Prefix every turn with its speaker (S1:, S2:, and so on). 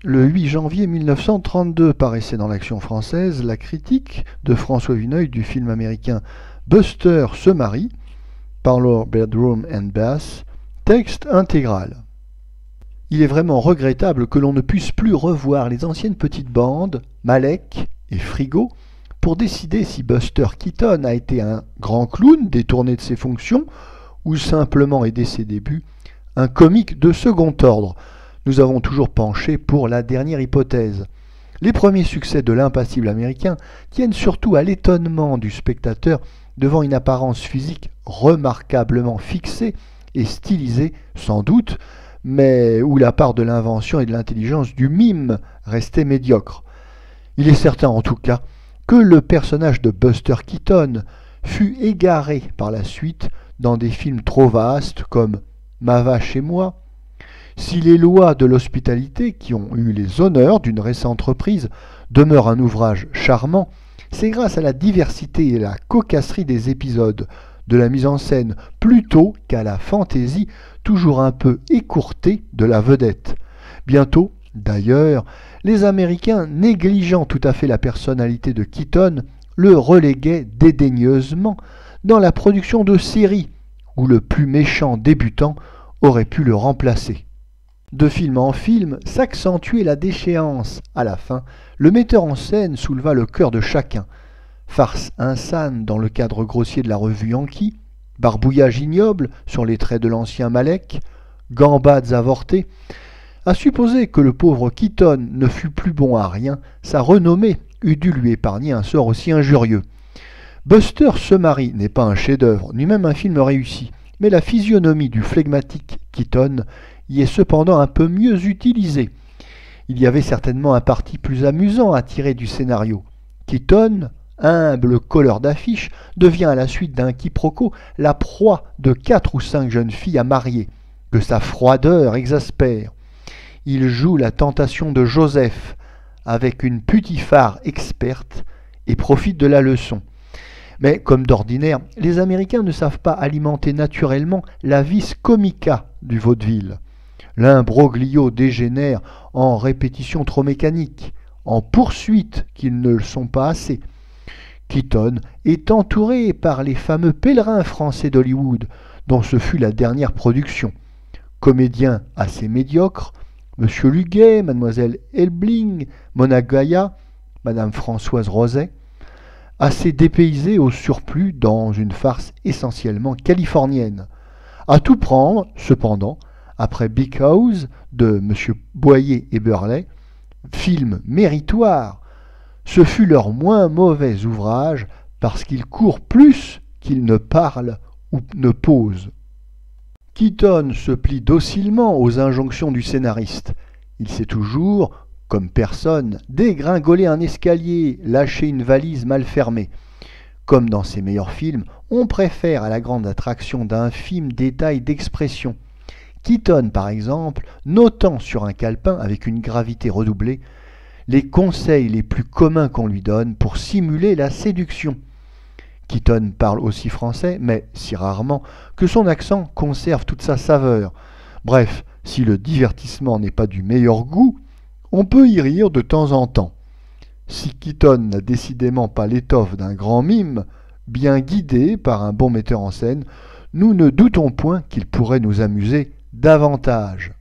S1: Le 8 janvier 1932 paraissait dans l'Action française la critique de François Vineuil du film américain Buster se marie, Parlor, Bedroom and Bath, texte intégral. Il est vraiment regrettable que l'on ne puisse plus revoir les anciennes petites bandes, Malek et Frigo, pour décider si Buster Keaton a été un grand clown détourné de ses fonctions ou simplement, et dès ses débuts, un comique de second ordre. Nous avons toujours penché pour la dernière hypothèse. Les premiers succès de l'impassible américain tiennent surtout à l'étonnement du spectateur devant une apparence physique remarquablement fixée et stylisée, sans doute, mais où la part de l'invention et de l'intelligence du mime restait médiocre. Il est certain en tout cas que le personnage de Buster Keaton fut égaré par la suite dans des films trop vastes comme Ma vache et moi. Si les lois de l'hospitalité, qui ont eu les honneurs d'une récente reprise, demeurent un ouvrage charmant, c'est grâce à la diversité et la cocasserie des épisodes, de la mise en scène, plutôt qu'à la fantaisie toujours un peu écourtée de la vedette. Bientôt, d'ailleurs, les Américains, négligeant tout à fait la personnalité de Keaton, le reléguaient dédaigneusement dans la production de séries, où le plus méchant débutant aurait pu le remplacer. De film en film s'accentuait la déchéance. À la fin, le metteur en scène souleva le cœur de chacun. Farce insane dans le cadre grossier de la revue Yankee, barbouillage ignoble sur les traits de l'ancien Malek, gambades avortées. À supposer que le pauvre Keaton ne fût plus bon à rien, sa renommée eût dû lui épargner un sort aussi injurieux. Buster se marie n'est pas un chef-d'œuvre, ni même un film réussi, mais la physionomie du flegmatique Keaton y est cependant un peu mieux utilisée. Il y avait certainement un parti plus amusant à tirer du scénario. Keaton, humble colleur d'affiches, devient à la suite d'un quiproquo la proie de 4 ou 5 jeunes filles à marier, que sa froideur exaspère. Il joue la tentation de Joseph avec une putifare experte et profite de la leçon. Mais comme d'ordinaire, les Américains ne savent pas alimenter naturellement la vis comica du vaudeville. L'imbroglio dégénère en répétitions trop mécaniques, en poursuites qui ne le sont pas assez. Keaton est entouré par les fameux pèlerins français d'Hollywood, dont ce fut la dernière production. Comédiens assez médiocres, M. Luguet, Mlle Elbling, Mona Gaia, Mme Françoise Roset, assez dépaysés au surplus dans une farce essentiellement californienne. À tout prendre, cependant, après Big House de M. Boyer et Burley, film méritoire, ce fut leur moins mauvais ouvrage parce qu'il court plus qu'il ne parle ou ne pose. Keaton se plie docilement aux injonctions du scénariste. Il sait toujours, comme personne, dégringoler un escalier, lâcher une valise mal fermée. Comme dans ses meilleurs films, on préfère à la grande attraction d'infimes détails d'expression. Keaton, par exemple, notant sur un calepin avec une gravité redoublée les conseils les plus communs qu'on lui donne pour simuler la séduction. Keaton parle aussi français, mais si rarement que son accent conserve toute sa saveur. Bref, si le divertissement n'est pas du meilleur goût, on peut y rire de temps en temps. Si Keaton n'a décidément pas l'étoffe d'un grand mime, bien guidé par un bon metteur en scène, nous ne doutons point qu'il pourrait nous amuser davantage.